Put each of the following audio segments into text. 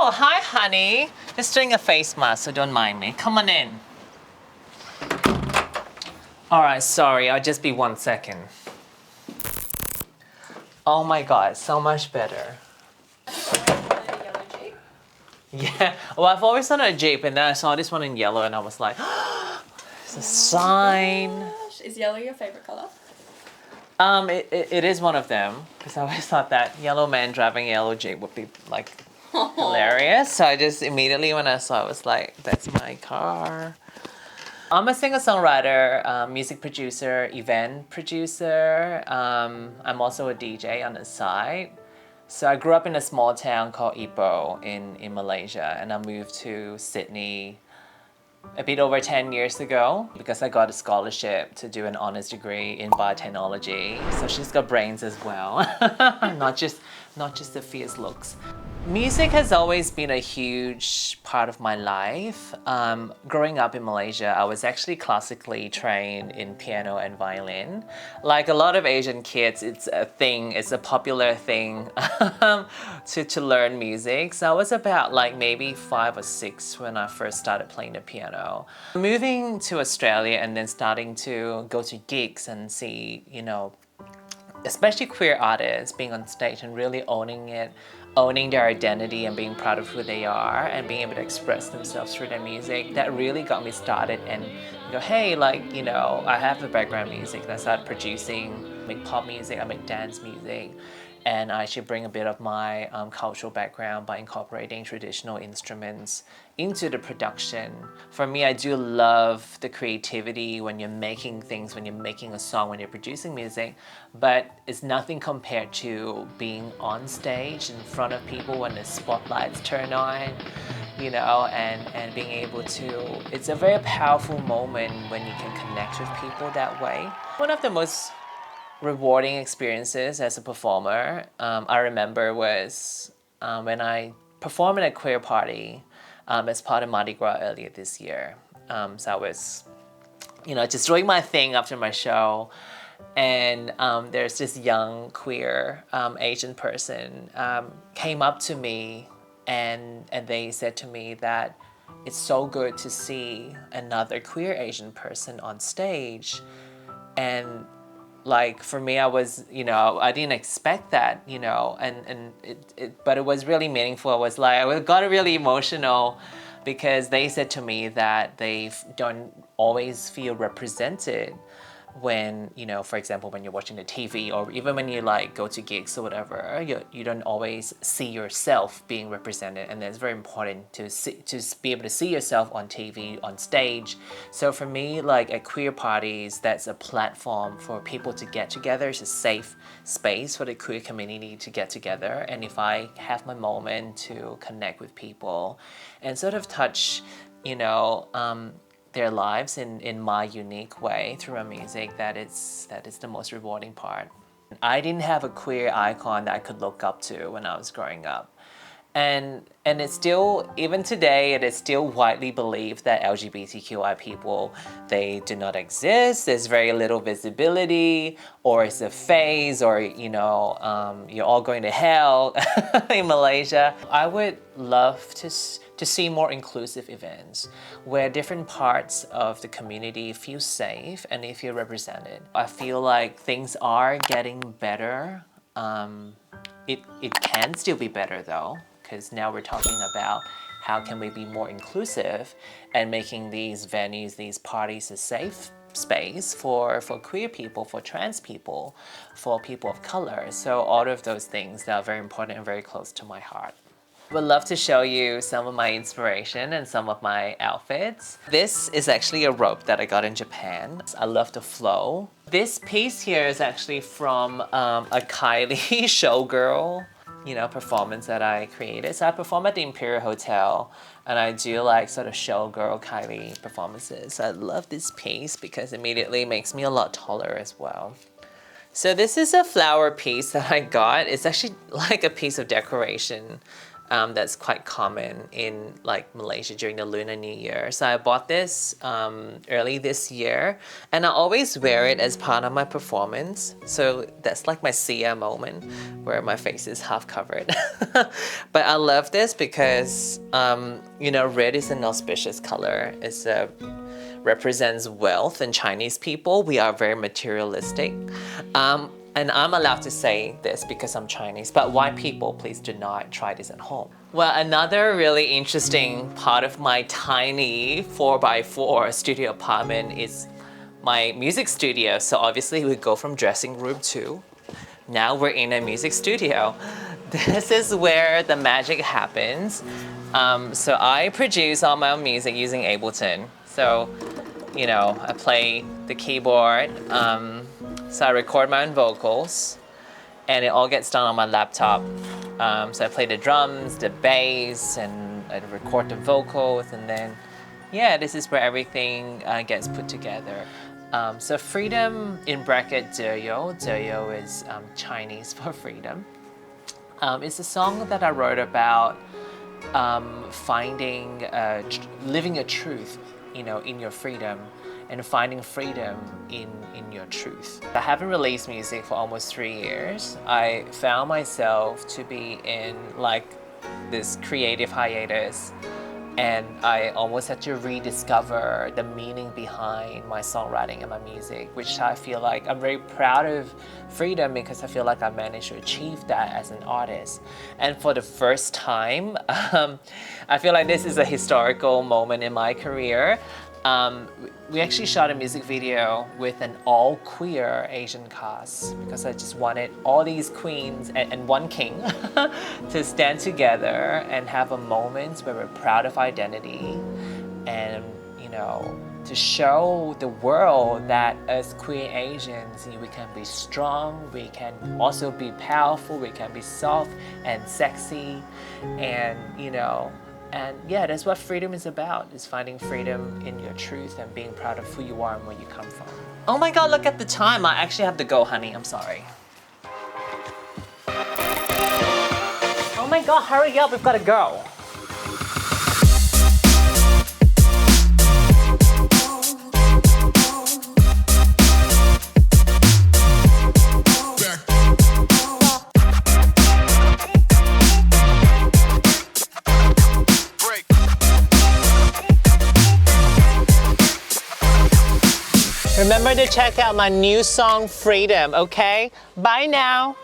Oh, hi, honey. Just doing a face mask, so don't mind me. Come on in. All right, sorry, I'll just be 1 second. Oh my God, so much better. Yellow Jeep. Yeah, well, I've always done a Jeep, and then I saw this one in yellow, and I was like, it's a sign. Gosh, is yellow your favorite color? It is one of them, because I always thought that yellow man driving a yellow Jeep would be like hilarious. So I just immediately, when I saw it, was like, that's my car. I'm a singer-songwriter, music producer, event producer. I'm also a DJ on the side. So I grew up in a small town called Ipoh in Malaysia, and I moved to Sydney a bit over 10 years ago because I got a scholarship to do an honors degree in biotechnology. So she's got brains as well, not just the fierce looks. Music has always been a huge part of my life. Growing up in Malaysia, I was actually classically trained in piano and violin. Like a lot of Asian kids, it's a popular thing to learn music. So I was about like maybe 5 or 6 when I first started playing the piano. Moving to Australia and then starting to go to gigs and see, especially queer artists being on stage and really owning it, owning their identity and being proud of who they are and being able to express themselves through their music, that really got me started and go, hey, I have a background in music. And I started producing, make pop music, I make dance music, and I should bring a bit of my cultural background by incorporating traditional instruments into the production. For me, I do love the creativity when you're making things, when you're making a song, when you're producing music, but it's nothing compared to being on stage in front of people when the spotlights turn on, and being able to, it's a very powerful moment when you can connect with people that way. One of the most rewarding experiences as a performer, I remember was when I performed at a queer party as part of Mardi Gras earlier this year. So I was, just doing my thing after my show, and there's this young queer Asian person came up to me and they said to me that it's so good to see another queer Asian person on stage. And like for me, I was, I didn't expect that, but it was really meaningful. I got really emotional because they said to me that they don't always feel represented when, for example, when you're watching the TV or even when you go to gigs or whatever, you don't always see yourself being represented, and it's very important to be able to see yourself on TV, on stage. So for me, at queer parties, that's a platform for people to get together. It's a safe space for the queer community to get together, and if I have my moment to connect with people and sort of touch, their lives in my unique way through my music, that is the most rewarding part. I didn't have a queer icon that I could look up to when I was growing up. And it's still, even today, it is still widely believed that LGBTQI people, they do not exist. There's very little visibility, or it's a phase, or, you're all going to hell in Malaysia. I would love to see more inclusive events where different parts of the community feel safe and they feel represented. I feel like things are getting better. It can still be better though, because now we're talking about how can we be more inclusive and making these venues, these parties a safe space for queer people, for trans people, for people of color. So all of those things that are very important and very close to my heart. Would love to show you some of my inspiration and some of my outfits. This is actually a robe that I got in Japan. I love the flow. This piece here is actually from a Kylie showgirl, performance that I created. So I perform at the Imperial Hotel and I do sort of showgirl Kylie performances. I love this piece because it immediately makes me a lot taller as well. So this is a flower piece that I got. It's actually like a piece of decoration. that's quite common in like Malaysia during the Lunar New Year. So I bought this early this year, and I always wear it as part of my performance. So that's like my Sia moment where my face is half covered. But I love this because red is an auspicious color. It's represents wealth, and Chinese people, we are very materialistic. And I'm allowed to say this because I'm Chinese, but white people, please do not try this at home. Well, another really interesting part of my tiny 4x4 studio apartment is my music studio. So obviously we go from dressing room to, now we're in a music studio. This is where the magic happens. So I produce all my own music using Ableton. So, I play the keyboard. So I record my own vocals, and it all gets done on my laptop. So I play the drums, the bass, and I record the vocals, and then, this is where everything gets put together. So freedom in bracket 自由, 自由 is Chinese for freedom. It's a song that I wrote about finding, living a truth, in your freedom, and finding freedom in your truth. I haven't released music for almost 3 years. I found myself to be in like this creative hiatus, and I almost had to rediscover the meaning behind my songwriting and my music, which I feel like I'm very proud of freedom because I feel like I managed to achieve that as an artist. And for the first time, I feel like this is a historical moment in my career. We actually shot a music video with an all-queer Asian cast because I just wanted all these queens and one king to stand together and have a moment where we're proud of identity, and to show the world that as queer Asians, we can be strong, we can also be powerful, we can be soft and sexy, and that's what freedom is about, is finding freedom in your truth and being proud of who you are and where you come from. Oh my God, look at the time. I actually have to go, honey. I'm sorry. Oh my God, hurry up. We've got to go. Remember to check out my new song, Freedom, okay? Bye now.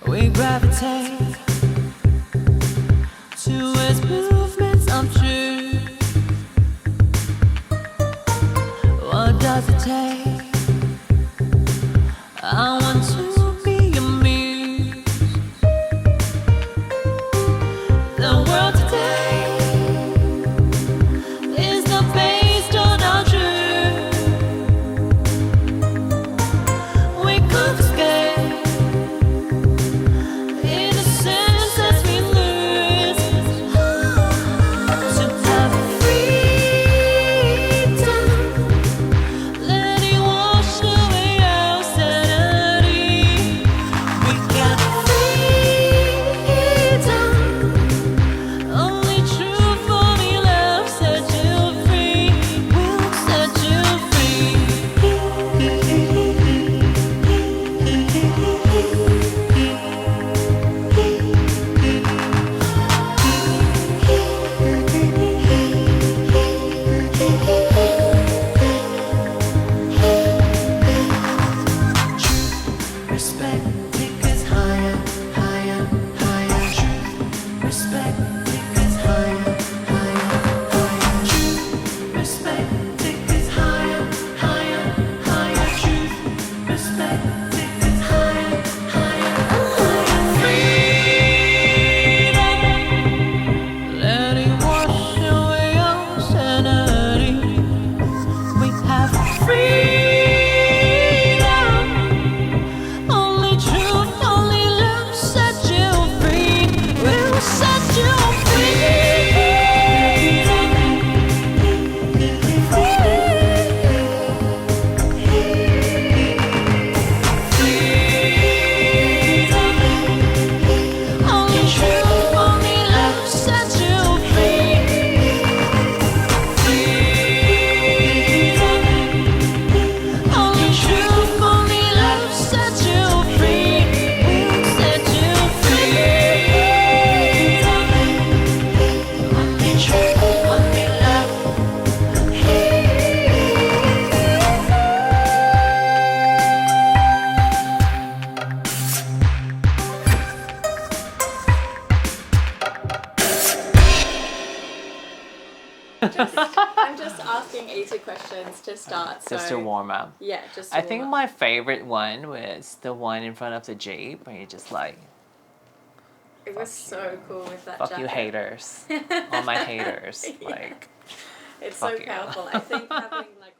We gravitate towards movements of truth. What does it take? I want to be your muse. The world today I'm just asking easy questions to start. Just so to warm up. Yeah, just to I warm think up. my favorite one was the one in front of the Jeep where you just like, It was so cool with that fuck jacket. you haters. All my haters. Yeah. Like, It's fuck so you. powerful. I think having like